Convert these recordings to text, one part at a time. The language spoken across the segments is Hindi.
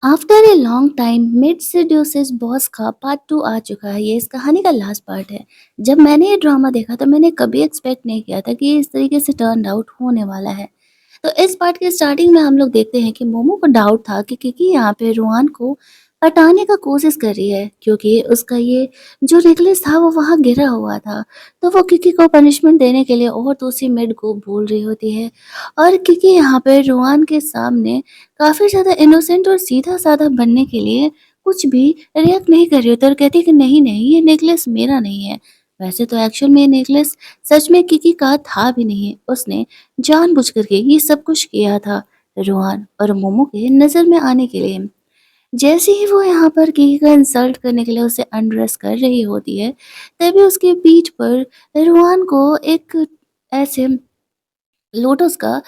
After a long time mid seduces boss का पार्ट 2 आ चुका है। ये इस कहानी का लास्ट पार्ट है। जब मैंने ये ड्रामा देखा तो मैंने कभी एक्सपेक्ट नहीं किया था कि ये इस तरीके से टर्न आउट होने वाला है। तो इस पार्ट के स्टार्टिंग में हम लोग देखते हैं कि मोमो को डाउट था कि किकी यहाँ पे रोहान को हटाने का कोशिश कर रही है, क्योंकि उसका ये जो नेकलेस था वो वहाँ गिरा हुआ था। तो वो किकी को पनिशमेंट देने के लिए और दूसरी मेड को बोल रही होती है, और किकी यहाँ पे रोहान के सामने काफ़ी ज़्यादा इनोसेंट और सीधा-साधा बनने के लिए कुछ भी रिएक्ट नहीं कर रही होती और कहती है कि नहीं, नहीं, ये नेकलेस मेरा नहीं है। वैसे तो एक्चुअल में ये नेकलेस सच में किकी का था भी नहीं। उसने जानबूझ कर के ये सब कुछ किया था रोहान और मोमो के नज़र में आने के लिए। जैसे ही वो यहाँ पर किकी का इंसल्ट करने के लिए उसे अनड्रेस कर रही होती है, तभी उसकी पीठ पर रोहान को एक ऐसे लोटस का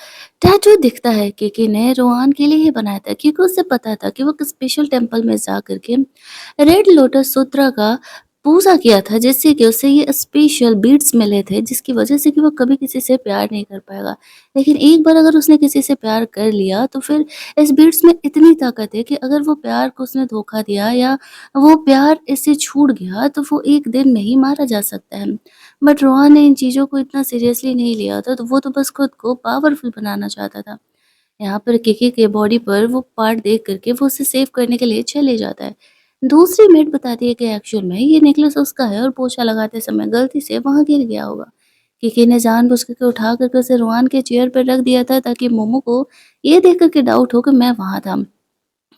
टैटू दिखता है। किकी ने रोहान के लिए ही बनाया था, क्योंकि उसे पता था कि वो एक स्पेशल टेम्पल में जा करके रेड लोटस सूत्रा का पूजा किया था, जिससे कि उसे ये स्पेशल बीड्स मिले थे, जिसकी वजह से कि वो कभी किसी से प्यार नहीं कर पाएगा। लेकिन एक बार अगर उसने किसी से प्यार कर लिया तो फिर इस बीड्स में इतनी ताकत है कि अगर वो प्यार को उसने धोखा दिया या वो प्यार इससे छूट गया तो वो एक दिन में ही मारा जा सकता है। बट रोहन ने इन चीज़ों को इतना सीरियसली नहीं लिया था, तो वो तो बस खुद को पावरफुल बनाना चाहता था। यहाँ पर किकी के बॉडी पर वो पार्ट देख करके वो उसे सेव करने के लिए चले जाता है। दूसरी मेट बताती है कि एक्चुअल में ये नेकलेस उसका है और पोछा लगाते समय गलती से वहाँ गिर गया होगा। किकी ने जानबूझ करके उठा करके उसे रोहन के चेयर पर रख दिया था, ताकि मोमो को ये देख करके डाउट हो कि मैं वहाँ था।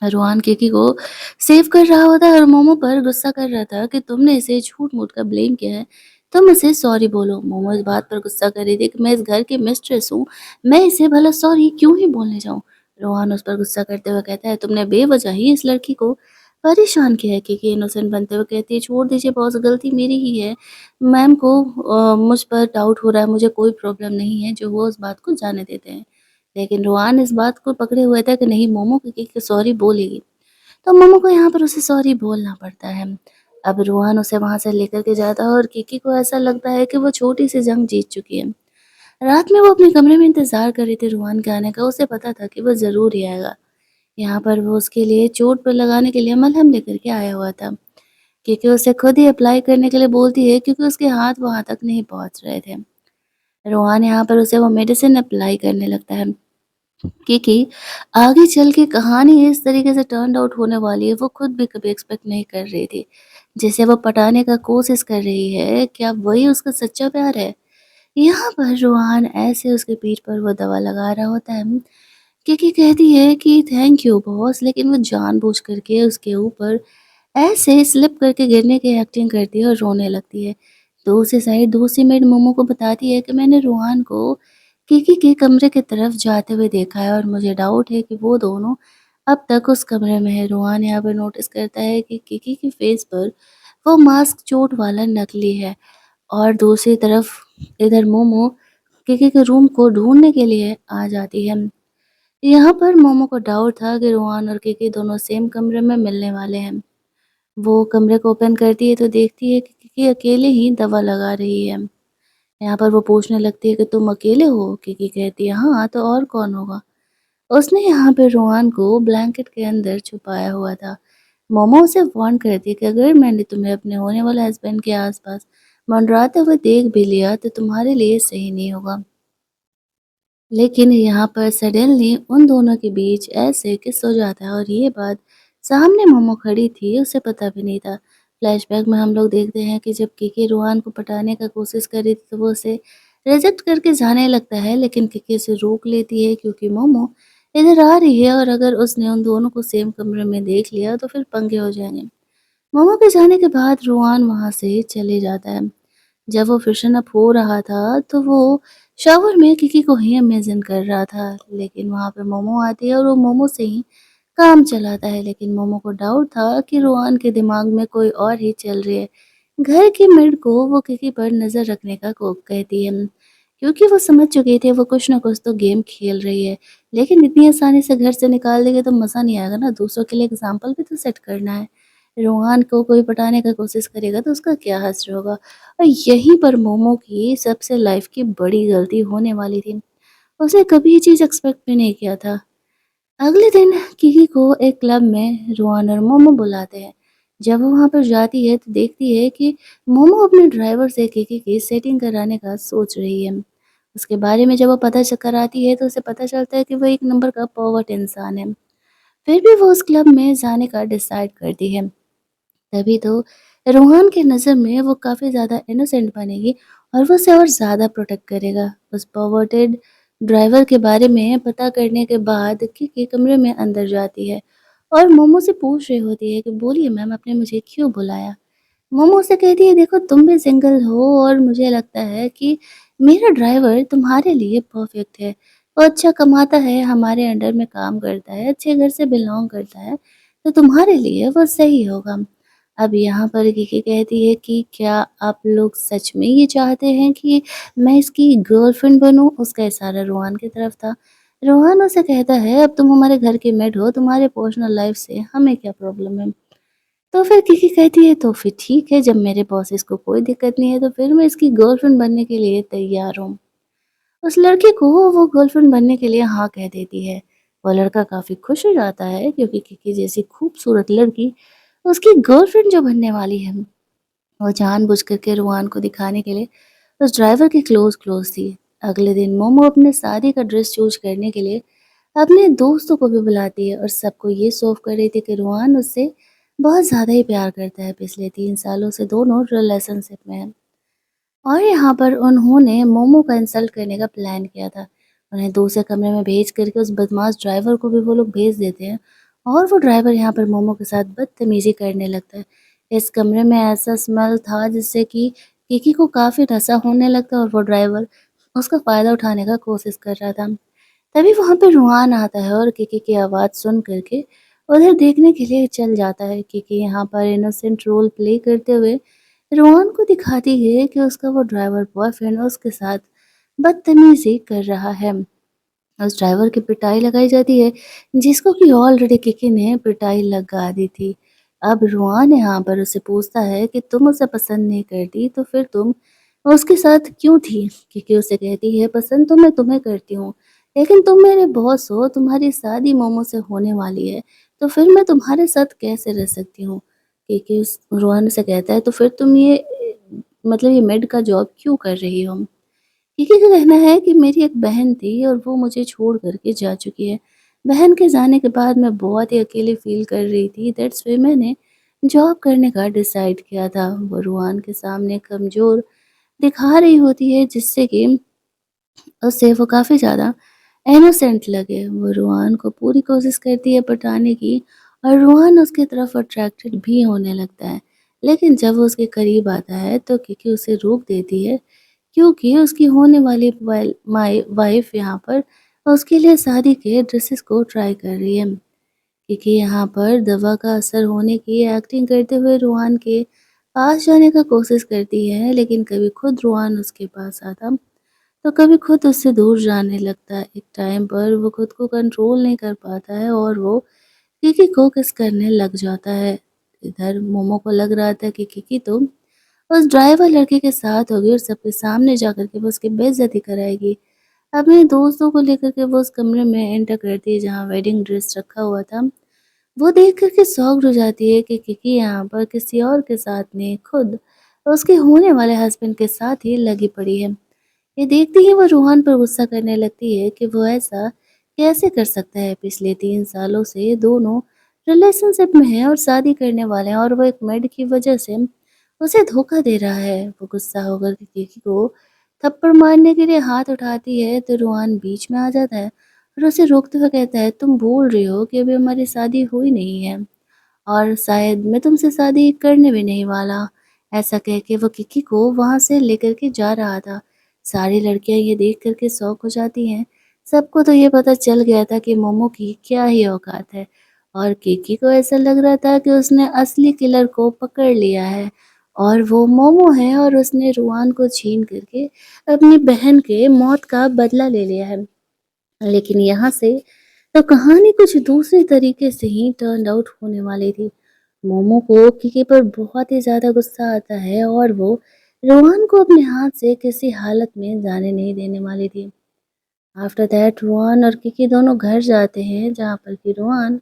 रोहन किकी को सेव कर रहा होता है और मोमो पर गुस्सा कर रहा था कि तुमने इसे झूठ-मूठ का ब्लेम किया है। तुम इसे सॉरी बोलो। मोमो इस बात पर गुस्सा कर रही थी कि मैं इस घर की मिस्ट्रेस हूँ, मैं इसे भला सॉरी क्यों ही बोलने जाऊँ? रोहन उस पर गुस्सा करते हुए कहता है, तुमने बेवजह ही इस लड़की को परेशान किया है। किकी इनोसेंट बनते हुए कहती है, छोड़ दीजिए बॉस, गलती मेरी ही है। मैम को मुझ पर डाउट हो रहा है, मुझे कोई प्रॉब्लम नहीं है, जो वो उस बात को जाने देते हैं। लेकिन रोहान इस बात को पकड़े हुए था कि नहीं, मोमो किकी को सॉरी बोलेगी। तो मोमो को यहाँ पर उसे सॉरी बोलना पड़ता है। अब रोहन उसे वहाँ से लेकर के जाता है और किकी को ऐसा लगता है कि वो छोटी-सी जंग जीत चुकी है। रात में वो अपने कमरे में इंतज़ार कर रही थी रोहन के आने का, उसे पता था कि वो ज़रूर ही आएगा। यहाँ पर वो उसके लिए चोट पर लगाने के लिए मलहम लेकर के आया हुआ था। किकी उसे खुद ही अप्लाई करने के लिए बोलती है, क्योंकि उसके हाथ वहाँ तक नहीं पहुँच रहे थे। रोहन यहाँ पर उसे वो मेडिसिन अप्लाई करने लगता है। क्योंकि आगे चल के कहानी इस तरीके से टर्न आउट होने वाली है, वो खुद भी कभी एक्सपेक्ट नहीं कर रही थी। जिसे वो पटाने का कोशिश कर रही है, क्या वही उसका सच्चा प्यार है? यहाँ पर रोहान ऐसे उसके पीठ पर वो दवा लगा रहा होता है, क्योंकि कहती है कि थैंक यू बॉस, लेकिन वो जानबूझ करके उसके ऊपर ऐसे स्लिप करके गिरने की एक्टिंग करती है और रोने लगती है। दूसरी साइड दूसरी मेड मोमो को बताती है कि मैंने रोहान को किकी के कमरे की तरफ जाते हुए देखा है और मुझे डाउट है कि वो दोनों अब तक उस कमरे में है। रोहान यहाँ पर नोटिस करता है कि किकी के फेस पर वो मास्क चोट वाला नकली है, और दूसरी तरफ इधर मोमो किकी के रूम को ढूंढने के लिए आ जाती है। यहाँ पर मोमो को डाउट था कि रोहान और किकी दोनों सेम कमरे में मिलने वाले हैं। वो कमरे को ओपन करती है तो देखती है कि किकी अकेले ही दवा लगा रही है। यहाँ पर वो पूछने लगती है कि तुम अकेले हो? किकी कहती है हाँ, तो और कौन होगा? उसने यहाँ पे रोहान को ब्लैंकेट के अंदर छुपाया हुआ था। मोमो उसे वार्न करती है कि अगर मैंने तुम्हें अपने होने वाले हस्बैंड के आसपास मंडराते हुए देख भी लिया तो तुम्हारे लिए सही नहीं होगा। लेकिन यहाँ पर सडनली उन दोनों के बीच ऐसे किस हो जाता है, और ये बात सामने मोमो खड़ी थी उसे पता भी नहीं था। फ्लैशबैक में हम लोग देखते हैं कि जब किकी रोहान को पटाने का कोशिश कर रही थी तो वो उसे रिजेक्ट करके जाने लगता है, लेकिन किकी उसे रोक लेती है, क्योंकि मोमो इधर आ रही है और अगर उसने उन दोनों को सेम कमरे में देख लिया तो फिर पंगे हो जाएंगे। मोमो के जाने के बाद रोहान वहाँ से चले जाता है। जब वो फ्रेशन अप हो रहा था, तो वो शावर में किकी को ही इमेजिन कर रहा था, लेकिन वहाँ पे मोमो आती है और वो मोमो से ही काम चलाता है। लेकिन मोमो को डाउट था कि रोहान के दिमाग में कोई और ही चल रही है। घर की मेड को वो किकी पर नज़र रखने का को कहती है, क्योंकि वो समझ चुकी थी वो कुछ ना कुछ तो गेम खेल रही है। लेकिन इतनी आसानी से घर से निकाल देंगे तो मज़ा नहीं आएगा ना, दूसरों के लिए एग्ज़ाम्पल भी तो सेट करना है। रोहान को कोई पटाने का कोशिश करेगा तो उसका क्या हश्र होगा। और यहीं पर मोमो की सबसे लाइफ की बड़ी गलती होने वाली थी। उसने कभी ये चीज़ एक्सपेक्ट भी नहीं किया था। अगले दिन किकी को एक क्लब में रोहन और मोमो बुलाते हैं। जब वो वहाँ पर जाती है तो देखती है कि मोमो अपने ड्राइवर से किकी की सेटिंग कराने का सोच रही है। उसके बारे में जब वो पता कराती है तो उसे पता चलता है कि वो एक नंबर का परवर्ट इंसान है। फिर भी वो उस क्लब में जाने का डिसाइड करती है। तभी तो रोहन की नज़र में वो काफ़ी ज़्यादा इनोसेंट बनेगी और वो उसे और ज़्यादा प्रोटेक्ट करेगा। उस परवर्टेड ड्राइवर के बारे में पता करने के बाद किकी कमरे में अंदर जाती है और मोमो से पूछ रही होती है कि बोलिए मैम, आपने मुझे क्यों बुलाया। मोमो से कहती है, देखो तुम भी सिंगल हो और मुझे लगता है कि मेरा ड्राइवर तुम्हारे लिए परफेक्ट है। वो अच्छा कमाता है, हमारे अंडर में काम करता है, अच्छे घर से बिलोंग करता है, तो तुम्हारे लिए वो सही होगा। अब यहाँ पर किकी कहती है कि क्या आप लोग सच में ये चाहते हैं कि मैं इसकी गर्लफ्रेंड बनूं? उसका इशारा रोहान की तरफ था। रोहान उसे कहता है, अब तुम हमारे घर के मेड हो, तुम्हारे पर्सनल लाइफ से हमें क्या प्रॉब्लम है। तो फिर किकी कहती है, तो फिर ठीक है, जब मेरे बॉसेस को कोई दिक्कत नहीं है तो फिर मैं इसकी गर्लफ्रेंड बनने के लिए तैयार हूँ। उस लड़के को वो गर्लफ्रेंड बनने के लिए हाँ कह देती है। वो लड़का काफ़ी खुश हो जाता है क्योंकि किकी जैसी खूबसूरत लड़की उसकी गर्लफ्रेंड जो बनने वाली है। वो जानबूझ करके रुआन को दिखाने के लिए उस ड्राइवर के क्लोज थी। अगले दिन मोमो अपने शादी का ड्रेस चूज करने के लिए अपने दोस्तों को भी बुलाती है और सबको ये शो ऑफ कर रही थी कि रुआन उससे बहुत ज़्यादा ही प्यार करता है। पिछले 3 सालों से दोनों रिलेशनशिप में हैं और यहाँ पर उन्होंने मोमो का इंसल्ट करने का प्लान किया था। उन्हें दूसरे कमरे में भेज करके उस बदमाश ड्राइवर को भी वो लोग भेज देते हैं और वो ड्राइवर यहाँ पर मोमो के साथ बदतमीजी करने लगता है। इस कमरे में ऐसा स्मेल था जिससे कि किकी को काफ़ी नशा होने लगता और वो ड्राइवर उसका फ़ायदा उठाने का कोशिश कर रहा था। तभी वहाँ पे रुआन आता है और किकी की आवाज़ सुन करके उधर देखने के लिए चल जाता है। किकी यहाँ पर इनोसेंट रोल प्ले करते हुए रुआन को दिखाती है कि उसका वो ड्राइवर बॉयफ्रेंड उसके साथ बदतमीजी कर रहा है। उस ड्राइवर की पिटाई लगाई जाती है जिसको कि ऑलरेडी किकी ने पिटाई लगा दी थी। अब रुआन यहाँ पर उससे पूछता है कि तुम उसे पसंद नहीं करती तो फिर तुम उसके साथ क्यों थी। किकी उसे कहती है, पसंद तो मैं तुम्हें करती हूँ लेकिन तुम मेरे बॉस हो, तुम्हारी शादी मोमो से होने वाली है, तो फिर मैं तुम्हारे साथ कैसे रह सकती हूँ। किकी उस रुआन से कहता है, तो फिर तुम ये मतलब ये मेड का जॉब क्यों कर रही हो। किकी का कहना है कि मेरी एक बहन थी और वो मुझे छोड़ कर के जा चुकी है। बहन के जाने के बाद मैं बहुत ही अकेली फ़ील कर रही थी, दैट्स व्हाई मैंने जॉब करने का डिसाइड किया था। वो रुआन के सामने कमज़ोर दिखा रही होती है जिससे कि उससे वो काफ़ी ज़्यादा इनोसेंट लगे। वो रुआन को पूरी कोशिश करती है पटाने की और रुआन उसकी तरफ अट्रैक्टेड भी होने लगता है। लेकिन जब वो उसके करीब आता है तो किकी उसे रोक देती है क्योंकि उसकी होने वाली वाइफ यहाँ पर उसके लिए शादी के ड्रेसेस को ट्राई कर रही है। क्योंकि यहाँ पर दवा का असर होने की एक्टिंग करते हुए रूहान के पास जाने का कोशिश करती है, लेकिन कभी खुद रूहान उसके पास आता तो कभी खुद उससे दूर जाने लगता है। एक टाइम पर वो खुद को कंट्रोल नहीं कर पाता है और वो किकी को किस करने लग जाता है। इधर मोमो को लग रहा था कि किकी तो उस ड्राइवर लड़के के साथ होगी और सबके सामने जाकर के वो उसकी बेइज्जती कराएगी। अपने दोस्तों को लेकर के वो उस कमरे में एंटर करती है जहाँ वेडिंग ड्रेस रखा हुआ था। वो देख कर के शॉक्ड हो जाती है कि किकी यहाँ पर किसी और के साथ नहीं, खुद उसके होने वाले हस्बैंड के साथ ही लगी पड़ी है। ये देखते ही वो रोहन पर गुस्सा करने लगती है कि वो ऐसा कैसे कर सकता है। पिछले 3 सालों से दोनों रिलेशनशिप में हैं और शादी करने वाले हैं और वो एक मेड की वजह से उसे धोखा दे रहा है। वो गुस्सा होकर के किकी को थप्पड़ मारने के लिए हाथ उठाती है तो रोहन बीच में आ जाता है और उसे रोकते हुए कहता है, तुम बोल रही हो कि अभी हमारी शादी हुई नहीं है और शायद मैं तुमसे शादी करने भी नहीं वाला। ऐसा कह के वो किकी को वहाँ से लेकर के जा रहा था। सारी लड़कियाँ ये देख कर के शॉक हो जाती हैं। सबको तो ये पता चल गया था कि मोमो की क्या ही औकात है और किकी को ऐसा लग रहा था कि उसने असली किलर को पकड़ लिया है और वो मोमो है और उसने रुआन को छीन करके अपनी बहन के मौत का बदला ले लिया है। लेकिन यहाँ से तो कहानी कुछ दूसरे तरीके से ही टर्न आउट होने वाली थी। मोमो को किकी पर बहुत ही ज़्यादा गुस्सा आता है और वो रोहन को अपने हाथ से किसी हालत में जाने नहीं देने वाली थी। आफ्टर दैट रोहान और किकी दोनों घर जाते हैं, जहाँ पर कि रोहान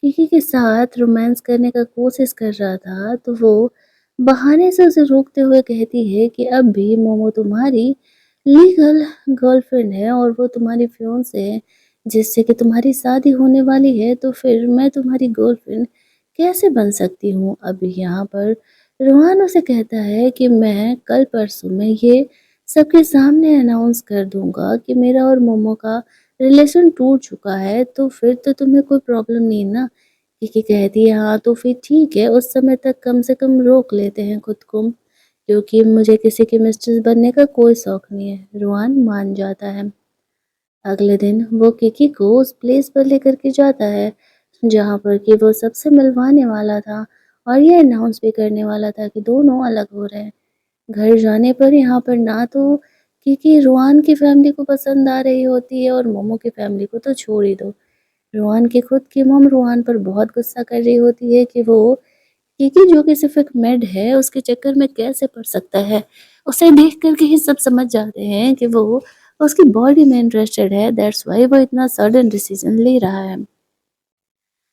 किकी के साथ रोमांस करने का कोशिश कर रहा था, तो वो बहाने से उसे रोकते हुए कहती है कि अब भी मोमो तुम्हारी लीगल गर्लफ्रेंड है और वो तुम्हारी फियांसे है, जिससे कि तुम्हारी शादी होने वाली है, तो फिर मैं तुम्हारी गर्लफ्रेंड कैसे बन सकती हूँ? अब यहाँ पर रोहान उसे कहता है कि मैं कल परसों में ये सबके सामने अनाउंस कर दूंगा कि मेरा और मोमो का रिलेशन टूट चुका है, तो फिर तो तुम्हें कोई प्रॉब्लम नहीं ना? किकी कहती है हाँ तो फिर ठीक है, उस समय तक कम से कम रोक लेते हैं खुद को, क्योंकि मुझे किसी की मिस्ट्रेस बनने का कोई शौक नहीं है। रोहान मान जाता है। अगले दिन वो किकी को उस प्लेस पर लेकर के जाता है जहाँ पर कि वो सबसे मिलवाने वाला था और ये अनाउंस भी करने वाला था कि दोनों अलग हो रहे हैं। घर जाने पर यहाँ पर ना तो किकी रोहान की फैमिली को पसंद आ रही होती है और मोमो की फैमिली को तो छोड़ ही दो। रोहान की खुद की मॉम रोहान पर बहुत गुस्सा कर रही होती है कि वो किकी जो कि सिर्फ एक मेड है उसके चक्कर में कैसे पड़ सकता है। उसे देख कर के ही सब समझ जाते हैं कि वो उसकी बॉडी में इंटरेस्टेड है, दैट्स व्हाई वो इतना सडन डिसीजन ले रहा है।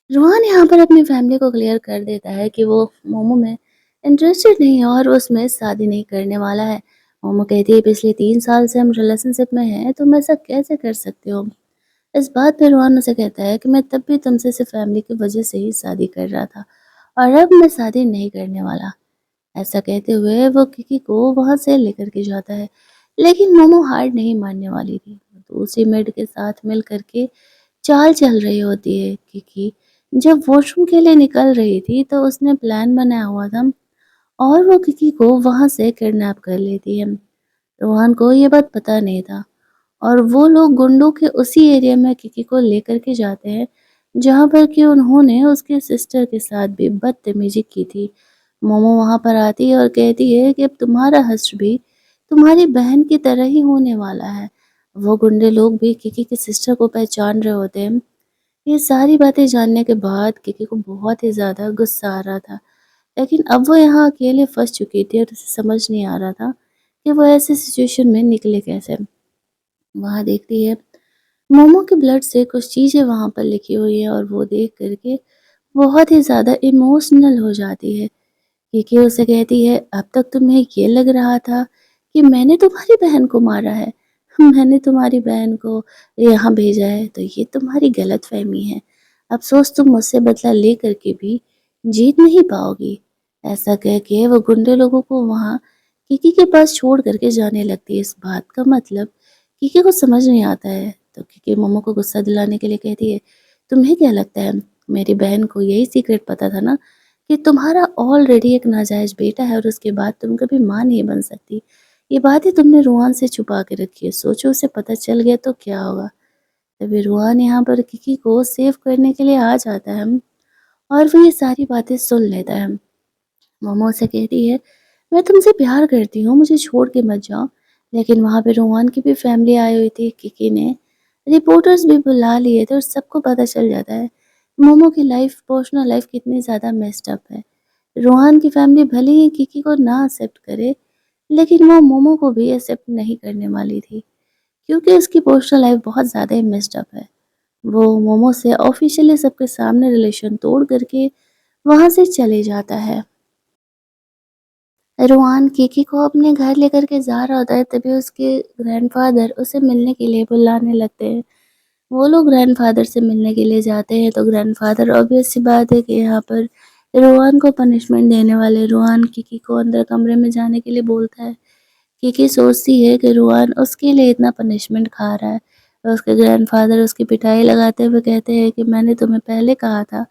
रोहान यहाँ पर अपनी फैमिली को क्लियर कर देता है कि वो मोमो में इंटरेस्टेड नहीं है और उसमें शादी नहीं करने वाला है। मोमो कहती है पिछले 3 साल से हम रिलेशनशिप में हैं, तुम ऐसा कैसे कर सकते हो? इस बात पे रोहन उसे कहता है कि मैं तब भी तुमसे सिर्फ फैमिली की वजह से ही शादी कर रहा था और अब मैं शादी नहीं करने वाला। ऐसा कहते हुए वो किकी को वहां से लेकर के जाता है, लेकिन मोमो हार नहीं मानने वाली थी। तो उसी मेड के साथ मिल करके चाल चल रही होती है। किकी जब वॉशरूम के लिए निकल रही थी तो उसने प्लान बनाया हुआ था और वो किकी को वहां से किडनैप कर लेती है। रोहन को ये बात पता नहीं था और वो लोग गुंडों के उसी एरिया में किकी को लेकर के जाते हैं जहाँ पर कि उन्होंने उसके सिस्टर के साथ भी बदतमीजी की थी। मोमो वहां पर आती है और कहती है कि अब तुम्हारा हश्र भी तुम्हारी बहन की तरह ही होने वाला है। वो गुंडे लोग भी किकी की सिस्टर को पहचान रहे होते हैं। ये सारी बातें जानने के बाद किकी को बहुत ही ज्यादा गुस्सा आ रहा था, लेकिन अब वो यहाँ अकेले फंस चुकी थी और उसे समझ नहीं आ रहा था कि वो ऐसे सिचुएशन में निकले कैसे। वहाँ देखती है मोमो के ब्लड से कुछ चीज़ें वहाँ पर लिखी हुई है और वो देख करके बहुत ही ज़्यादा इमोशनल हो जाती है। क्योंकि उसे कहती है अब तक तुम्हें ये लग रहा था कि मैंने तुम्हारी बहन को मारा है, मैंने तुम्हारी बहन को यहाँ भेजा है, तो ये तुम्हारी गलतफहमी है। अफसोस तुम मुझसे बदला ले करके भी जीत नहीं पाओगी। ऐसा कह के वो गुंडे लोगों को वहाँ किकी के पास छोड़ करके जाने लगती है। इस बात का मतलब किकी को समझ नहीं आता है, तो किकी मोमो को गुस्सा दिलाने के लिए कहती है तुम्हें क्या लगता है मेरी बहन को यही सीक्रेट पता था ना कि तुम्हारा ऑलरेडी एक नाजायज बेटा है और उसके बाद तुम कभी माँ नहीं बन सकती। ये बातें तुमने रुहान से छुपा के रखी है, सोचो उसे पता चल गया तो क्या होगा। तभी रुहान यहाँ पर किकी को सेव करने के लिए आ जाता है और वो ये सारी बातें सुन लेता है। मोमो से कहती है मैं तुमसे प्यार करती हूँ, मुझे छोड़ के मत जाओ। लेकिन वहाँ पे रोहन की भी फैमिली आई हुई थी। किकी ने रिपोर्टर्स भी बुला लिए थे और सबको पता चल जाता है मोमो की लाइफ, पर्सनल लाइफ कितनी ज़्यादा मेस्ड अप है। रोहन की फैमिली भले ही किकी को ना एक्सेप्ट करे, लेकिन वो मोमो को भी एक्सेप्ट नहीं करने वाली थी, क्योंकि उसकी पर्सनल लाइफ बहुत ज़्यादा ही मेस्ड अप है। वो मोमो से ऑफिशियली सबके सामने रिलेशन तोड़ करके वहाँ से चले जाता है। रोहान किकी को अपने घर लेकर के जा रहा होता है, तभी उसके ग्रैंडफ़ादर उसे मिलने के लिए बुलाने लगते हैं। वो लोग ग्रैंडफ़ादर से मिलने के लिए जाते हैं, तो ग्रैंडफ़ादर ऑब्वियस सी बात है कि यहाँ पर रोहान को पनिशमेंट देने वाले। रोहान किकी को अंदर कमरे में जाने के लिए बोलता है। किकी सोचती है कि रोहान उसके लिए इतना पनिशमेंट खा रहा है और उसके ग्रैंडफ़ादर उसकी पिटाई लगाते हुए कहते हैं कि मैंने तुम्हें पहले कहा था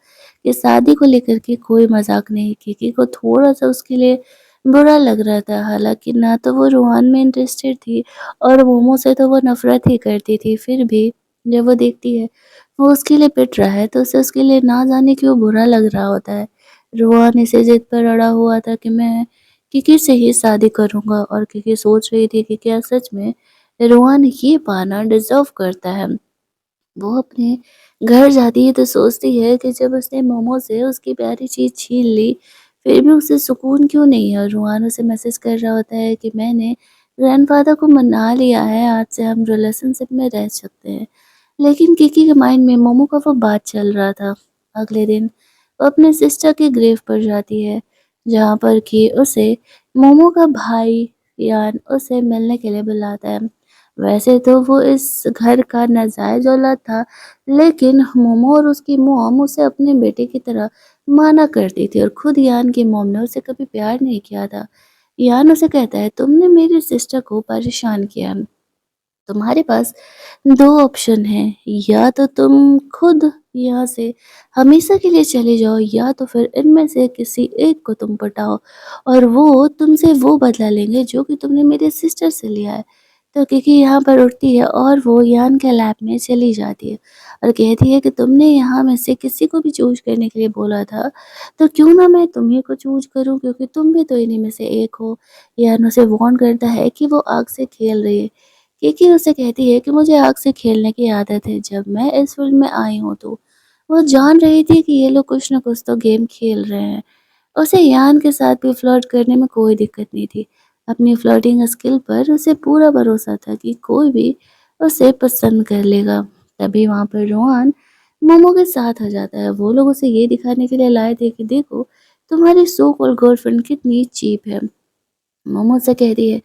कि शादी को लेकर के कोई मज़ाक नहीं। किकी को थोड़ा-सा उसके लिए बुरा लग रहा था, हालाँकि ना तो वो रोहान में इंटरेस्टेड थी और मोमो से तो वो नफ़रत ही करती थी। फिर भी जब वो देखती है वो उसके लिए पिट रहा है, तो उसे उसके लिए ना जाने क्यों बुरा लग रहा होता है। रोहान इसी ज़िद पर अड़ा हुआ था कि मैं किकी से ही शादी करूँगा और किकी सोच रही थी कि क्या सच में रोहान ये पाना डिज़र्व करता है। वो अपने घर जाती है तो सोचती है कि जब उसने मोमो से उसकी प्यारी चीज़ छीन ली, फिर भी उसे सुकून क्यों नहीं है। और रोहान उसे मैसेज कर रहा होता है कि मैंने ग्रैंडफ़ादर को मना लिया है, आज से हम रिलेशनशिप में रह सकते हैं। लेकिन किकी के माइंड में मोमो का वो बात चल रहा था। अगले दिन वो अपने सिस्टर के ग्रेव पर जाती है, जहाँ पर कि उसे मोमो का भाई यान उसे मिलने के लिए बुलाता है। वैसे तो वो इस घर का नाजायज़ औलाद था, लेकिन मोमो और उसकी मॉम उसे अपने बेटे की तरह माना करती थी और खुद यान की मॉम ने उसे कभी प्यार नहीं किया था। यान उसे कहता है, तुमने मेरी सिस्टर को परेशान किया। तुम्हारे पास 2 ऑप्शन हैं, या तो तुम खुद यहाँ से हमेशा के लिए चले जाओ, या तो फिर इनमें से किसी एक को तुम पटाओ और वो तुमसे वो बदला लेंगे जो कि तुमने मेरे सिस्टर से लिया है। तो किकी यहाँ पर उठती है और वो यान के लैब में चली जाती है और कहती है कि तुमने यहाँ में से किसी को भी चूज़ करने के लिए बोला था, तो क्यों ना मैं तुम्हीं को चूज़ करूँ, क्योंकि तुम भी तो इन्हीं में से एक हो। यान उसे वार्न करता है कि वो आग से खेल रही है। किकी उसे कहती है कि मुझे आग से खेलने की आदत है, जब मैं इस फ़ील्ड में आई हूँ तो। वो जान रही थी कि ये लोग कुछ न कुछ तो गेम खेल रहे हैं। उसे यान के साथ भी फ्लर्ट करने में कोई दिक्कत नहीं थी। अपनी फ्लर्टिंग स्किल पर उसे पूरा भरोसा था कि कोई भी उसे पसंद कर लेगा। तभी वहाँ पर रोहान मोमो के साथ आ जाता है। वो लोग उसे ये दिखाने के लिए लाए थे कि देखो, तुम्हारी सो कॉल्ड गर्लफ्रेंड कितनी चीप है। मोमो से कहती है,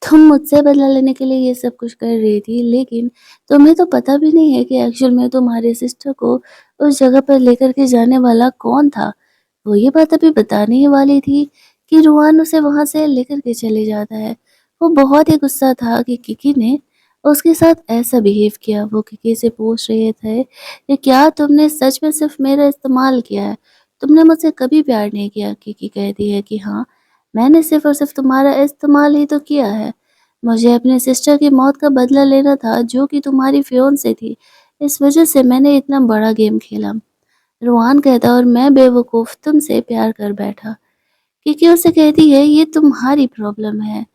तुम मुझसे बदला लेने के लिए ये सब कुछ कर रही थी, लेकिन तुम्हें तो पता भी नहीं है कि एक्चुअल में तुम्हारे सिस्टर को उस जगह पर लेकर के जाने वाला कौन था। वो ये बात अभी बताने ही वाली थी कि रुआन उसे वहाँ से लेकर के चले जाता है। वो बहुत ही गुस्सा था कि किकी ने उसके साथ ऐसा बिहेव किया। वो किकी से पूछ रहे थे कि क्या तुमने सच में सिर्फ मेरा इस्तेमाल किया है? तुमने मुझसे कभी प्यार नहीं किया? किकी कहती है कि हाँ, मैंने सिर्फ और सिर्फ तुम्हारा इस्तेमाल ही तो किया है। मुझे अपने सिस्टर की मौत का बदला लेना था, जो कि तुम्हारी फियोंसे थी। इस वजह से मैंने इतना बड़ा गेम खेला। रुआन कहता और मैं बेवकूफ़ तुमसे प्यार कर बैठा। किकी उसे कहती है, ये तुम्हारी प्रॉब्लम है।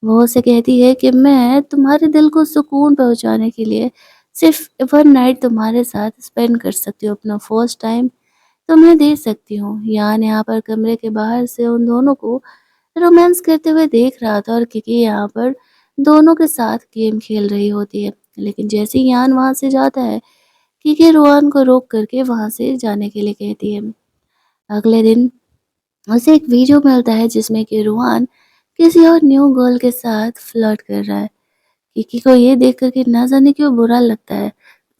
वो उसे कहती है कि मैं तुम्हारे दिल को सुकून पहुँचाने के लिए सिर्फ़ 1 नाइट तुम्हारे साथ स्पेंड कर सकती हूँ। अपना फर्स्ट टाइम तुम्हें दे सकती हूँ। यान यहाँ पर कमरे के बाहर से उन दोनों को रोमांस करते हुए देख रहा था और किकी यहाँ पर दोनों के साथ गेम खेल रही होती है। लेकिन जैसे ही यान वहाँ से जाता है, किकी रुआन को रोक करके वहाँ से जाने के लिए कहती है। अगले दिन उसे एक वीडियो मिलता है जिसमें कि रुआन किसी और न्यू गर्ल के साथ फ्लर्ट कर रहा है। किकी को ये देख कर के ना जाने क्यों बुरा लगता है।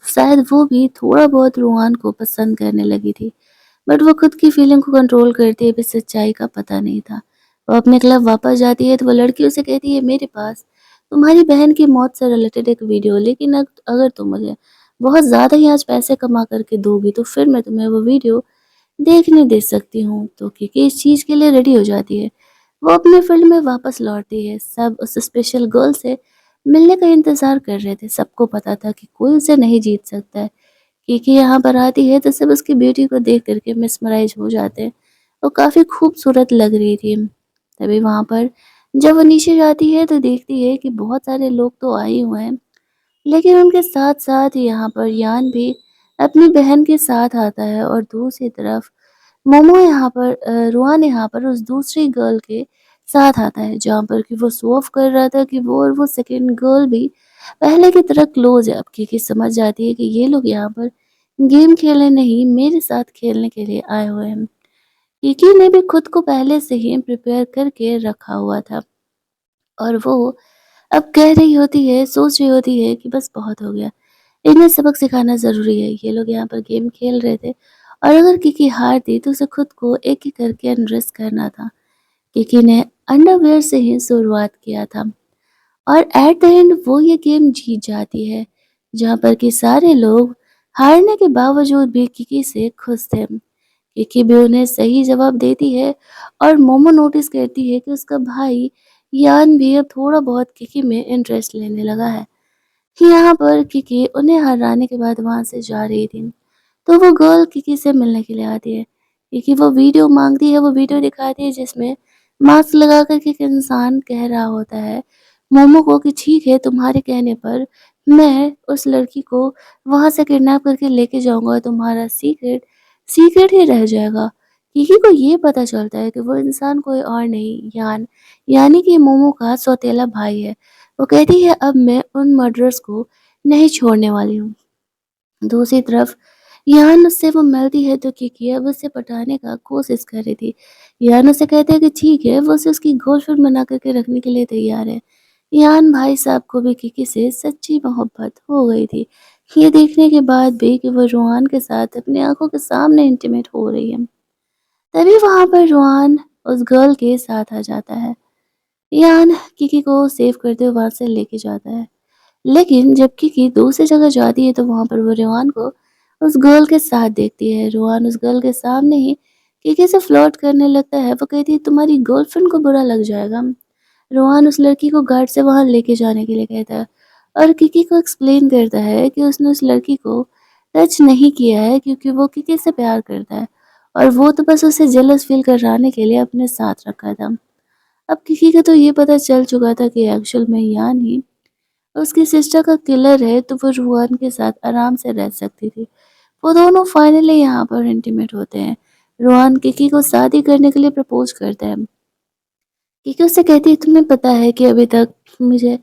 शायद वो भी थोड़ा बहुत रुआन को पसंद करने लगी थी। बट वो खुद की फीलिंग को कंट्रोल करते हुए सच्चाई का पता नहीं था। वो अपने क्लब वापस जाती है तो वो लड़की उसे कहती है, मेरे पास तुम्हारी बहन की मौत से रिलेटेड एक वीडियो, लेकिन अगर तुम मुझे बहुत ज़्यादा ही आज पैसे कमा करके दोगी तो फिर मैं तुम्हें वो वीडियो देखने दे सकती हूँ। तो किकी इस चीज़ के लिए रेडी हो जाती है। वो अपने फील्ड में वापस लौटती है। सब उस स्पेशल गर्ल से मिलने का इंतज़ार कर रहे थे। सबको पता था कि कोई उसे नहीं जीत सकता है। किकी यहाँ पर आती है तो सब उसकी ब्यूटी को देख कर के मिसमराइज़ हो जाते हैं। वो काफ़ी खूबसूरत लग रही थी। तभी वहाँ पर जब वो नीचे जाती है तो देखती है कि बहुत सारे लोग तो आए हुए हैं, लेकिन उनके साथ-साथ यहाँ पर यान भी अपनी बहन के साथ आता है और दूसरी तरफ मोमो यहाँ पर रुआन यहाँ पर उस दूसरी गर्ल के साथ आता है, जहाँ पर कि वो शो ऑफ कर रहा था कि वो और वो सेकंड गर्ल भी पहले की तरह क्लोज़ है। अब किकी समझ जाती है कि ये लोग यहाँ पर गेम खेलने नहीं, मेरे साथ खेलने के लिए आए हुए हैं। किकी ने भी खुद को पहले से ही प्रिपेयर करके रखा हुआ था और वो अब कह रही होती है, सोच रही होती है कि बस बहुत हो गया। इन्हें सबक सिखाना ज़रूरी है। ये लोग यहाँ पर गेम खेल रहे थे और अगर किकी हारती तो उसे खुद को एक-एक करके अनड्रेस करना था। किकी ने अंडरवियर से ही शुरुआत किया था और एट द एंड वो ये गेम जीत जाती है, जहाँ पर कि सारे लोग हारने के बावजूद भी किकी से खुश थे। किकी भी उन्हें सही जवाब देती है और मोमो नोटिस करती है कि उसका भाई यान भी अब थोड़ा बहुत किकी में इंटरेस्ट लेने लगा है। यहाँ पर किकी उन्हें हराने के बाद वहाँ से जा रही थी, तो वो गर्ल किकी से मिलने के लिए आती है। किकी वो वीडियो माँगती है, वो वीडियो दिखाती है जिसमें मास्क लगा कर के एक इंसान कह रहा होता है मोमो को कि ठीक है, तुम्हारे कहने पर मैं उस लड़की को वहाँ से किडनैप करके लेके जाऊँगा और तुम्हारा सीक्रेट सीक्रेट ही रह जाएगा। किकी को ये पता चलता है कि वो इंसान कोई और नहीं, यानी कि मोमो का सौतेला भाई है। वो कहती है अब मैं उन मर्डरर्स को नहीं छोड़ने वाली हूँ। दूसरी तरफ यान उससे वो मिलती है तो किकी अब उसे पटाने का कोशिश कर रही थी। यान उसे कहते हैं कि ठीक है, वो उसे उसकी गर्लफ्रेंड बना करके रखने के लिए तैयार है। यान भाई साहब को भी किकी से सच्ची मोहब्बत हो गई थी। ये देखने के बाद भी कि वो रुआन के साथ अपनी आंखों के सामने इंटीमेट हो रही है। तभी वहां पर रुआन उस गर्ल के साथ आ जाता है। यान किकी को सेव करते हुए वहां से लेके जाता है। लेकिन जब किकी दूसरी जगह जाती है तो वहाँ पर वो रोहान को उस गर्ल के साथ देखती है। रोहान उस गर्ल के सामने ही किकी से फ्लर्ट करने लगता है। वो कहती है तुम्हारी गर्लफ्रेंड को बुरा लग जाएगा। रोहान उस लड़की को गार्ड से वहाँ लेके जाने के लिए कहता है और किकी को एक्सप्लेन करता है कि उसने उस लड़की को टच नहीं किया है क्योंकि वो किकी से प्यार करता है और वो तो बस उसे जेलस फील कराने के लिए अपने साथ रखा था। अब किकी को तो ये पता चल चुका था कि एक्चुअल में यान ही उसकी सिस्टर का किलर है तो वो रूहान के साथ आराम से रह सकती थी। वो दोनों फाइनली यहाँ पर इंटीमेट होते हैं। रूहान किकी को शादी करने के लिए प्रपोज करता है। किकी उससे कहती है तुम्हें पता है कि अभी तक मुझे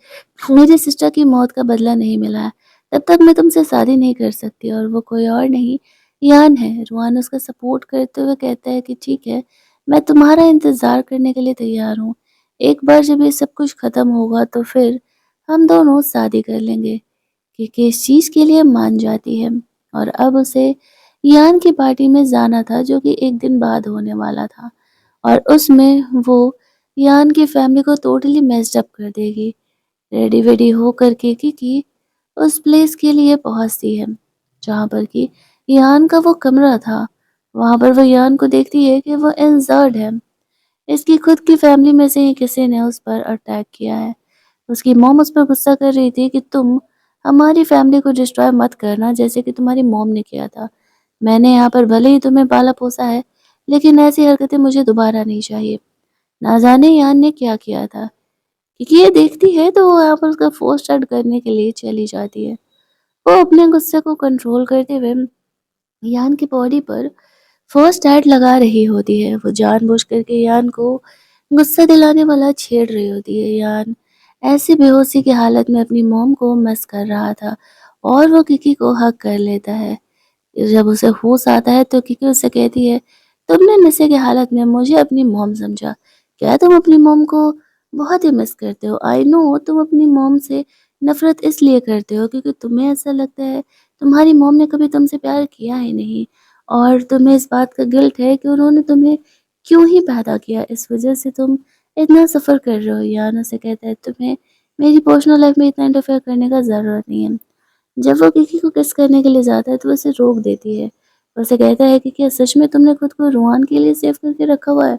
मेरी सिस्टर की मौत का बदला नहीं मिला है, तब तक मैं तुमसे शादी नहीं कर सकती और वो कोई और नहीं यान है। रूहान उसका सपोर्ट करते हुए कहता है कि ठीक है, मैं तुम्हारा इंतज़ार करने के लिए तैयार हूँ। एक बार जब ये सब कुछ ख़त्म होगा तो फिर हम दोनों शादी कर लेंगे। कि किस चीज़ के लिए मान जाती है और अब उसे यान की पार्टी में जाना था जो कि एक दिन बाद होने वाला था और उसमें वो यान की फैमिली को टोटली मेस्ड अप कर देगी। रेडी वेडी हो करके कि उस प्लेस के लिए पहुंचती है जहाँ पर कि यान का वो कमरा था। वहाँ पर वो यान को देखती है कि वो इंजर्ड है। इसकी खुद की फैमिली में से ही किसी ने उस पर अटैक किया है। उसकी मॉम उस पर गुस्सा कर रही थी कि तुम हमारी फैमिली को डिस्ट्रॉय मत करना जैसे कि तुम्हारी मॉम ने किया था। मैंने यहाँ पर भले ही तुम्हें पाला पोसा है, लेकिन ऐसी हरकतें मुझे दोबारा नहीं चाहिए। ना जाने यान ने क्या किया था। क्योंकि ये देखती है तो वो यहाँ पर उसका फोर्स स्टार्ट करने के लिए चली जाती है। वो अपने गुस्से को कंट्रोल करते हुए यान की बॉडी पर फर्स्ट एड लगा रही होती है। वो जानबूझ करके यान को गुस्सा दिलाने वाला छेड़ रही होती है। यान ऐसी बेहोशी की हालत में अपनी मॉम को मिस कर रहा था और वो किकी को हक कर लेता है। जब उसे होश आता है तो किकी उससे कहती है तुमने नशे की हालत में मुझे अपनी मॉम समझा। क्या तुम अपनी मॉम को बहुत ही मिस करते हो? आई नो तुम अपनी मॉम से नफरत इसलिए करते हो क्योंकि तुम्हें ऐसा लगता है तुम्हारी मॉम ने कभी तुमसे प्यार किया ही नहीं और तुम्हें इस बात का गिल्ट है कि उन्होंने तुम्हें क्यों ही पैदा किया, इस वजह से तुम इतना सफ़र कर रहे हो। यान उसे कहता है तुम्हें मेरी पर्सनल लाइफ में इतना इंटरफेयर करने का ज़रूरत नहीं है। जब वो किकी को किस करने के लिए जाता है तो वो उसे रोक देती है। वो उसे कहता है कि क्या सच में तुमने खुद को रुआन के लिए सेव करके रखा हुआ है?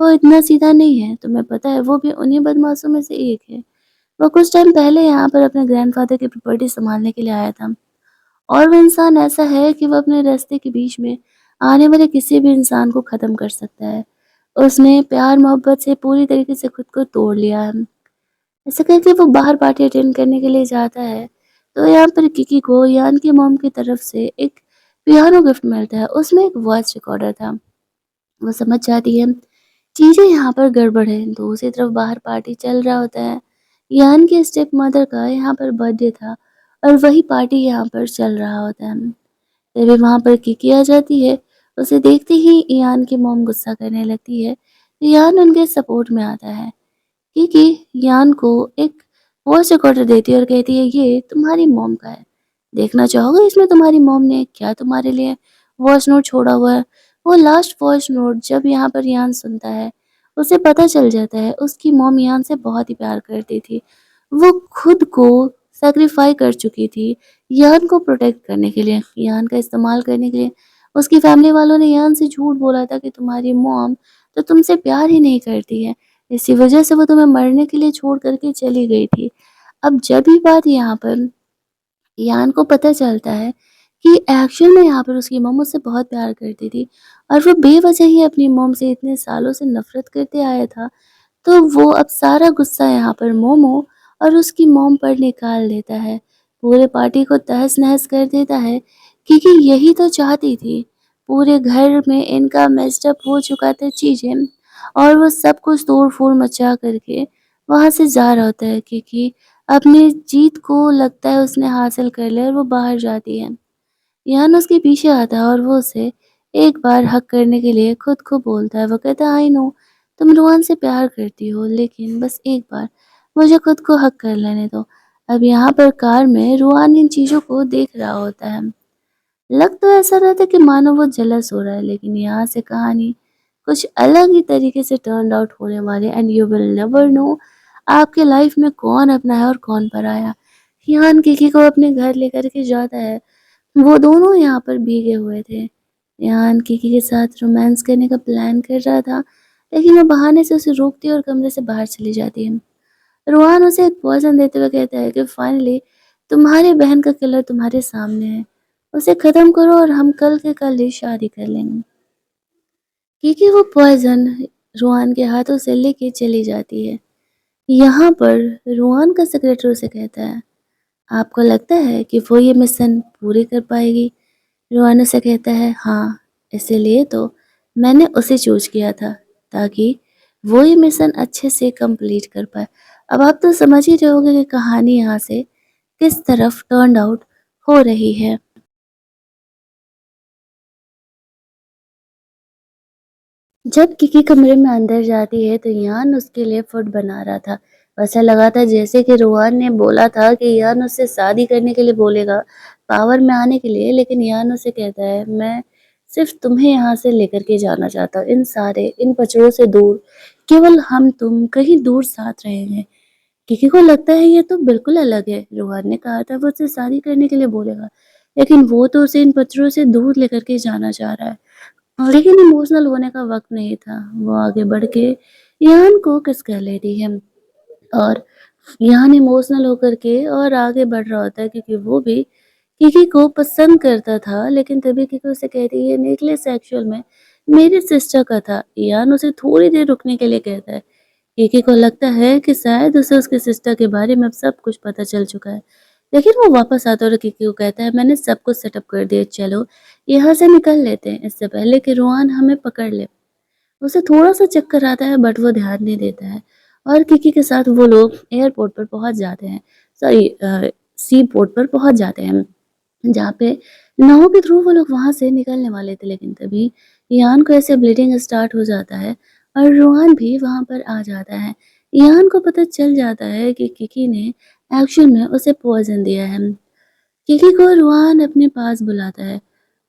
वो इतना सीधा नहीं है, तुम्हें पता है वो भी उन्हीं बदमाशों में से एक है। वो कुछ टाइम पहले यहाँ पर अपने ग्रैंडफादर की प्रॉपर्टी संभालने के लिए आया था और वो इंसान ऐसा है कि वो अपने रास्ते के बीच में आने वाले किसी भी इंसान को ख़त्म कर सकता है। उसने प्यार मोहब्बत से पूरी तरीके से खुद को तोड़ लिया है। ऐसा करके वो बाहर पार्टी अटेंड करने के लिए जाता है तो यहाँ पर किकी को यान की मॉम की तरफ से एक पियानो गिफ्ट मिलता है। उसमें एक वॉइस रिकॉर्डर था। वो समझ जाती है चीजें यहाँ पर गड़बड़ है। दूसरी तरफ बाहर पार्टी चल रहा होता है। यान के स्टेप मदर का यहाँ पर बर्थडे था और वही पार्टी यहाँ पर चल रहा होता है। तभी वहाँ पर किकी आ जाती है। उसे देखते ही यान की मॉम गुस्सा करने लगती है। यान उनके सपोर्ट में आता है। किकी यान को एक वॉइस रिकॉर्डर देती है और कहती है ये तुम्हारी मॉम का है, देखना चाहोगे इसमें तुम्हारी मॉम ने क्या तुम्हारे लिए वॉइस नोट छोड़ा हुआ है। वो लास्ट वॉइस नोट जब यहाँ पर यान सुनता है उसे पता चल जाता है उसकी मॉम यान से बहुत ही प्यार करती थी। वो खुद को सेक्रीफाई कर चुकी थी यान को प्रोटेक्ट करने के लिए, यान का इस्तेमाल करने के लिए। उसकी फैमिली वालों ने यान से झूठ बोला था कि तुम्हारी मॉम तो तुमसे प्यार ही नहीं करती है, इसी वजह से वो तुम्हें मरने के लिए छोड़ कर के चली गई थी। अब जब ये बात यहाँ पर यान को पता चलता है कि एक्चुअल में यहाँ पर उसकी मॉम उससे बहुत प्यार करती थी और वो बेवजह ही अपनी मॉम से इतने सालों से नफ़रत करते आया था, तो वो अब सारा गुस्सा यहाँ पर मोमो और उसकी मॉम पर निकाल देता है। पूरे पार्टी को तहस-नहस कर देता है क्योंकि यही तो चाहती थी। पूरे घर में इनका मेस्ड अप हो चुका था चीज़ें और वो सब कुछ तोड़-फोड़ मचा करके वहाँ से जा रहा होता है क्योंकि अपनी जीत को लगता है उसने हासिल कर लिया और वो बाहर जाती है। यान उसके पीछे आता है और वो उसे एक बार हग करने के लिए खुद को बोलता है। वो कहता है, आई नो तुम रोहन से प्यार करती हो, लेकिन बस एक बार मुझे खुद को हग कर लेने दो। अब यहाँ पर कार में रोहन इन चीज़ों को देख रहा होता है। लग तो ऐसा रहा था कि मानो वो जेलस हो रहा है, लेकिन यहाँ से कहानी कुछ अलग ही तरीके से टर्न आउट होने वाली है and you will never know आपके लाइफ में कौन अपना है और कौन पराया। यान किकी को अपने घर लेकर के जाता है। वो दोनों यहाँ पर भीगे हुए थे। यान किकी के साथ रोमांस करने का प्लान कर रहा था, लेकिन वो बहाने से उसे रोकती है और कमरे से बाहर चली जाती है। रोहान उसे एक पॉइज़न देते हुए कहता है कि फाइनली तुम्हारी बहन का किलर तुम्हारे सामने है। उसे ख़त्म करो और हम कल के कल ही शादी कर लेंगे। क्योंकि वो पॉइज़न रोहान के हाथों से लेके चली जाती है। यहाँ पर रोहान का सेक्रेटरी उसे कहता है, आपको लगता है कि वो ये मिशन पूरी कर पाएगी? रोहान उसे कहता है, हाँ, इसीलिए तो मैंने उसे चूज़ किया था, ताकि वो ये मिशन अच्छे से कंप्लीट कर पाए। अब आप तो समझ ही रहे होंगे कि कहानी यहाँ से किस तरफ टर्न आउट हो रही है। जब किकी कमरे में अंदर जाती है तो यान उसके लिए फूड बना रहा था। ऐसा लगा था जैसे कि रोहान ने बोला था कि यान उससे शादी करने के लिए बोलेगा, पावर में आने के लिए, लेकिन यान उसे कहता है, मैं सिर्फ तुम्हें यहाँ से लेकर के जाना चाहता हूँ, इन पचड़ों से दूर, केवल हम तुम कहीं दूर साथ रहेंगे। किकी को लगता है ये तो बिल्कुल अलग है। रोहान ने कहा था वो उससे शादी करने के लिए बोलेगा, लेकिन वो तो उसे इन पचड़ों से दूर लेकर के जाना चाह रहा है। लेकिन इमोशनल होने का वक़्त नहीं था। वो आगे बढ़ के यान को किस कर लेती है और यान इमोशनल होकर के और आगे बढ़ रहा होता है क्योंकि वो भी किकी को पसंद करता था, लेकिन तभी किकी उसे कहती है ये नेकलेस एक्चुअल में मेरी सिस्टर का था। यान उसे थोड़ी देर रुकने के लिए कहता है। किकी को लगता है कि शायद उसे उसकी सिस्टर के बारे में अब सब कुछ पता चल चुका है। लेकिन वो वापस आता है और किकी को कहता है मैंने सब कुछ सेटअप कर दिया, चलो यहाँ से निकल लेते हैं इससे पहले कि रोहान हमें पकड़ ले। उसे थोड़ा-सा चक्कर आता है बट वो ध्यान नहीं देता है और किकी के साथ वो लोग एयरपोर्ट पर पहुँच जाते हैं। सॉरी सी पोर्ट पर पहुँच जाते हैं। जहाँ पे नाव के थ्रू वो लोग वहाँ से निकलने वाले थे, लेकिन तभी यान को ऐसे ब्लीडिंग स्टार्ट हो जाता है और रोहान भी वहाँ पर आ जाता है। यान को पता चल जाता है कि किकी ने एक्चुअल में उसे पॉइज़न दिया है। किकी को रुआन अपने पास बुलाता है।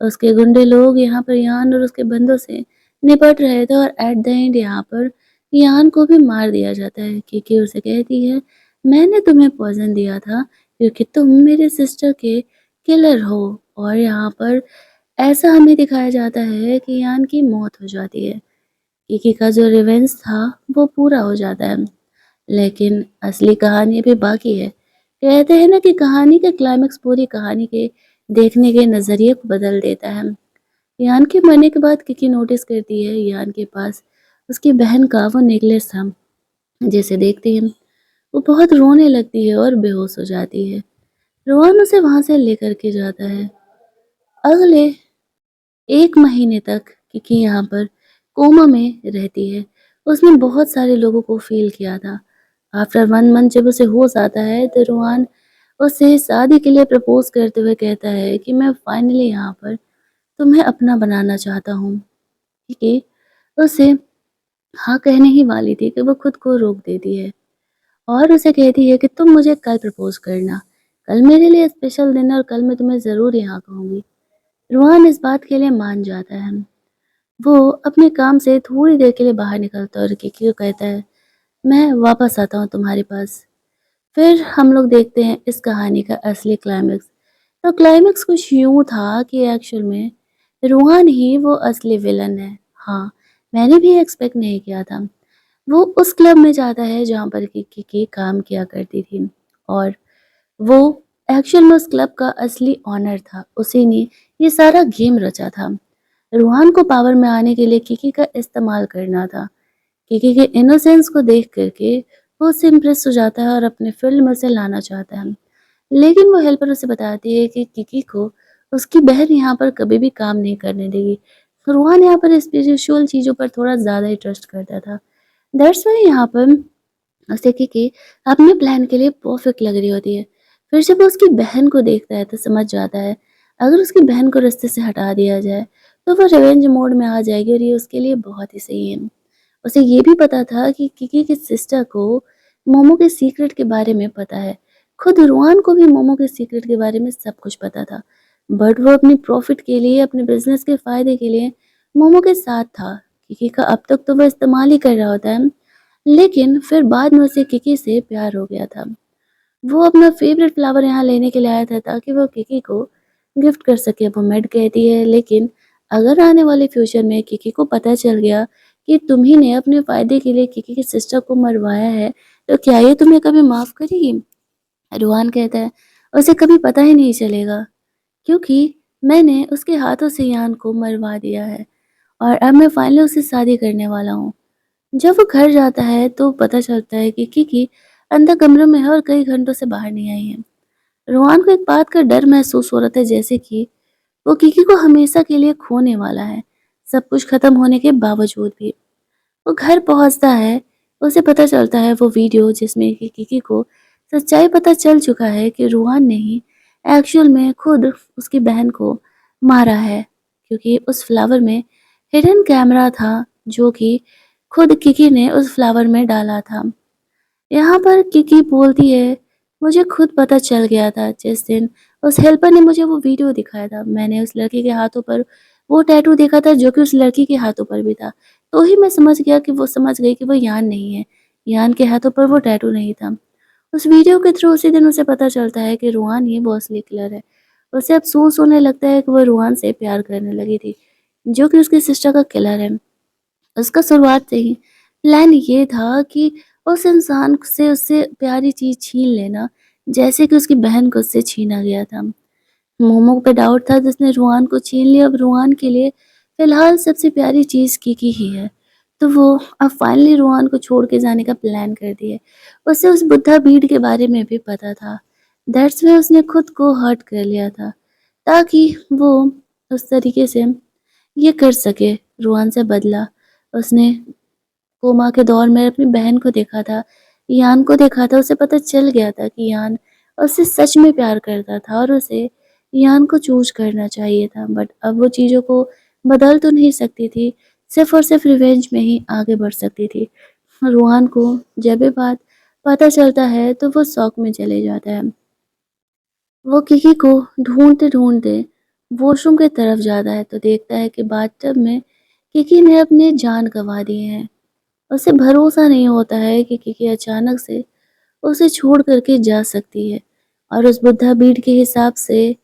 उसके गुंडे लोग यहाँ पर यान और उसके बंदों से निपट रहे थे और एट द एंड यहाँ पर यान को भी मार दिया जाता है। किकी उसे कहती है, मैंने तुम्हें पॉइज़न दिया था क्योंकि तुम मेरे सिस्टर के किलर हो। और यहाँ पर ऐसा हमें दिखाया जाता है कि यान की मौत हो जाती है। किकी का जो रिवेंज था वो पूरा हो जाता है। लेकिन असली कहानी अभी बाकी है। कहते हैं ना कि कहानी का क्लाइमेक्स पूरी कहानी के देखने के नज़रिए को बदल देता है। यान के मरने के बाद किकी नोटिस करती है यान के पास उसकी बहन का वो नेकलेस था। जिसे देखते ही वो बहुत रोने लगती है और बेहोश हो जाती है। रोहन उसे वहां से लेकर के जाता है। अगले 1 महीने तक किकी यहाँ पर कोमा में रहती है। उसने बहुत सारे लोगों को फ़ील किया था। आफ्टर 1 मंथ जब उसे होश आता है तो रोहान उसे शादी के लिए प्रपोज़ करते हुए कहता है कि मैं फाइनली यहाँ पर तुम्हें अपना बनाना चाहता हूँ। किकी उसे हाँ कहने ही वाली थी कि वो खुद को रोक देती है और उसे कहती है कि तुम मुझे कल प्रपोज़ करना। कल मेरे लिए स्पेशल दिन है और कल मैं तुम्हें ज़रूर यहाँ कहूँगी। रोहान इस बात के लिए मान जाता है। वो अपने काम से थोड़ी देर के लिए बाहर निकलता है और किकी को कहता है, मैं वापस आता हूँ तुम्हारे पास। फिर हम लोग देखते हैं इस कहानी का असली क्लाइमेक्स। तो क्लाइमेक्स कुछ यूँ था कि एक्चुअल में रूहान ही वो असली विलन है। हाँ, मैंने भी एक्सपेक्ट नहीं किया था। वो उस क्लब में जाता है जहाँ पर किकी काम किया करती थी और वो एक्चुअल में उस क्लब का असली ऑनर था। उसी ने ये सारा गेम रचा था। रूहान को पावर में आने के लिए किकी का इस्तेमाल करना था। किकी के इनोसेंस को देख करके वो उससे इम्प्रेस हो जाता है और अपने फील्ड में उसे लाना चाहता है। लेकिन वो हेल्पर उसे बताती है कि किकी को उसकी बहन यहाँ पर कभी भी काम नहीं करने देगी। रोहान यहाँ पर स्पिरिचुअल चीज़ों पर थोड़ा ज़्यादा ही ट्रस्ट करता था। दैट्स व्हाई यहाँ पर उसे कि अपने प्लान के लिए परफेक्ट लग रही होती है। फिर जब वो उसकी बहन को देखता है तो समझ जाता है, अगर उसकी बहन को रास्ते से हटा दिया जाए तो वो रिवेंज मोड में आ जाएगी और ये उसके लिए बहुत ही सही है। उसे ये भी पता था कि किकी की सिस्टर को मोमो के सीक्रेट के बारे में पता है। खुद रुआन को भी मोमो के सीक्रेट के बारे में सब कुछ पता था। बट वो अपनी प्रॉफिट के लिए, अपने बिजनेस के फायदे के लिए मोमो के साथ था। किकी का अब तक तो वो इस्तेमाल ही कर रहा होता है, लेकिन फिर बाद में उसे किकी से प्यार हो गया था। वो अपना फेवरेट फ्लावर यहाँ लेने के लिए आया था ताकि वो किकी को गिफ्ट कर सके। वो मेड कहती है, लेकिन अगर आने वाले फ्यूचर में किकी को पता चल गया कि तुम्ही ने अपने फायदे के लिए किकी की सिस्टर को मरवाया है, तो क्या ये तुम्हें कभी माफ करेगी? रुहान कहता है, उसे कभी पता ही नहीं चलेगा, क्योंकि मैंने उसके हाथों से यान को मरवा दिया है और अब मैं फाइनली उससे शादी करने वाला हूँ। जब वो घर जाता है तो पता चलता है कि किकी अंदर कमरे में है और कई घंटों से बाहर नहीं आई है। रोहान को एक बात का डर महसूस हो रहा था, जैसे कि वो किकी को हमेशा के लिए खोने वाला है, सब कुछ खत्म होने के बावजूद भी। वो घर पहुंचता है, उसे पता चलता है वो वीडियो जिसमें कि किकी को सच्चाई पता चल चुका है कि रोहान ने ही एक्चुअल में खुद उसकी बहन को मारा है, क्योंकि उस फ्लावर में हिडन कैमरा था जो कि खुद किकी ने उस फ्लावर में डाला था। यहाँ पर किकी बोलती है, मुझे खुद पता चल गया था जिस दिन उस हेल्पर ने मुझे वो वीडियो दिखाया था। मैंने उस लड़की के हाथों पर वो टैटू देखा था जो कि उस लड़की के हाथों पर भी था। तो ही मैं समझ गया कि वो समझ गई कि वो यान नहीं है। यान के हाथों पर वो टैटू नहीं था। उस वीडियो के थ्रू उसी दिन उसे पता चलता है कि रुहान ही वो असली किलर है। उसे अफ़सोस होने लगता है कि वो रुहान से प्यार करने लगी थी, जो कि उसकी सिस्टर का किलर है। उसका शुरुआत से ही प्लान ये था कि उस इंसान से उससे प्यारी चीज़ छीन लेना, जैसे कि उसकी बहन को उससे छीना गया था। मोमो पे डाउट था, जिसने रुआन को छीन लिया। अब रुआन के लिए फ़िलहाल सबसे प्यारी चीज़ किकी ही है। तो वो अब फाइनली रुआन को छोड़ के जाने का प्लान कर दिया। उसे उस बुद्धा भीड़ के बारे में भी पता था। दैट्स व्हाई उसने खुद को हर्ट कर लिया था, ताकि वो उस तरीके से ये कर सके, रुआन से बदला। उसने कोमा के दौर में अपनी बहन को देखा था, यान को देखा था। उसे पता चल गया था कि यान उससे सच में प्यार करता था और उसे यान को चूज़ करना चाहिए था। बट अब वो चीज़ों को बदल तो नहीं सकती थी, सिर्फ़ और सिर्फ़ रिवेंज में ही आगे बढ़ सकती थी। रुहान को जब ये बात पता चलता है तो वो शॉक में चले जाता है। वो किकी को ढूँढते-ढूँढते वॉशरूम की तरफ जाता है तो देखता है कि बाथटब में किकी ने अपनी जान गँवा दी है। उसे भरोसा नहीं होता है कि किकी अचानक से उसे छोड़ कर के जा सकती है, और उस बुद्धा भीड़ के हिसाब से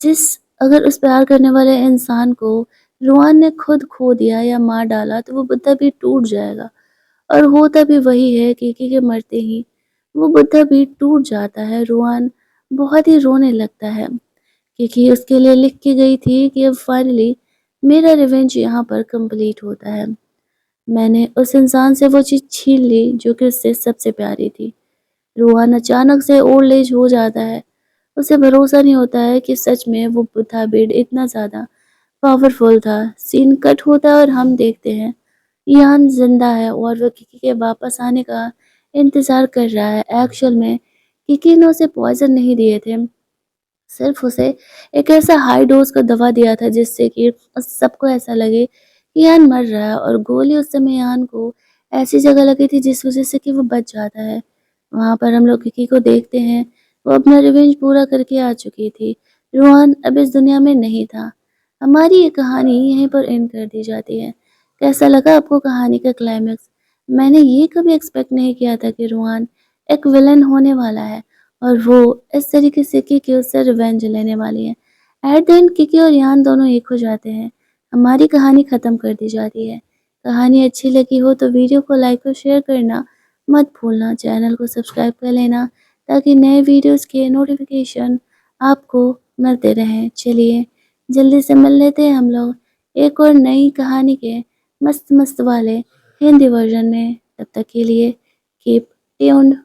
जिस अगर उस प्यार करने वाले इंसान को रुआन ने खुद खो दिया या मार डाला तो वो बुद्धा भीड़ टूट जाएगा। और होता भी वही है, किकी के मरते ही वो बुद्धा भीड़ टूट जाता है। रुआन बहुत ही रोने लगता है, क्योंकि उसके लिए लिख के गई थी कि अब फाइनली मेरा रिवेंज यहाँ पर कंप्लीट होता है। मैंने उस इंसान से वो चीज़ छीन ली जो कि उससे सबसे प्यारी थी। रोहन अचानक से ओल्ड एज हो जाता है। उसे भरोसा नहीं होता है कि सच में वो बुद्धा भीड़ इतना ज़्यादा पावरफुल था। सीन कट होता है और हम देखते हैं यान जिंदा है और वो किकी के वापस आने का इंतज़ार कर रहा है। एक्चुअल में किकी ने उसे पॉइज़न नहीं दिए थे, सिर्फ उसे एक ऐसा हाई डोज़ का दवा दिया था जिससे कि सबको ऐसा लगे कि यान मर रहा है, और गोली उस समय यान को ऐसी जगह लगी थी जिस वज़ह से कि वो बच जाता है। वहाँ पर हम लोग किकी को देखते हैं, वो अपना रिवेंज पूरा करके आ चुकी थी। रोहन अब इस दुनिया में नहीं था। हमारी ये कहानी यहीं पर एंड कर दी जाती है। कैसा लगा आपको कहानी का क्लाइमेक्स? मैंने ये कभी एक्सपेक्ट नहीं किया था कि रोहन एक विलन होने वाला है और वो इस तरीके से किकी उससे रिवेंज लेने वाली है। एट द एंड किकी और यान दोनों एक हो जाते हैं। हमारी कहानी ख़त्म कर दी जाती है। कहानी अच्छी लगी हो तो वीडियो को लाइक और शेयर करना मत भूलना। चैनल को सब्सक्राइब कर लेना ताकि नए वीडियोस के नोटिफिकेशन आपको मिलते रहें। चलिए जल्दी से मिल लेते हैं हम लोग एक और नई कहानी के मस्त मस्त वाले हिंदी वर्जन में। तब तक के लिए कीप ट्यून्ड।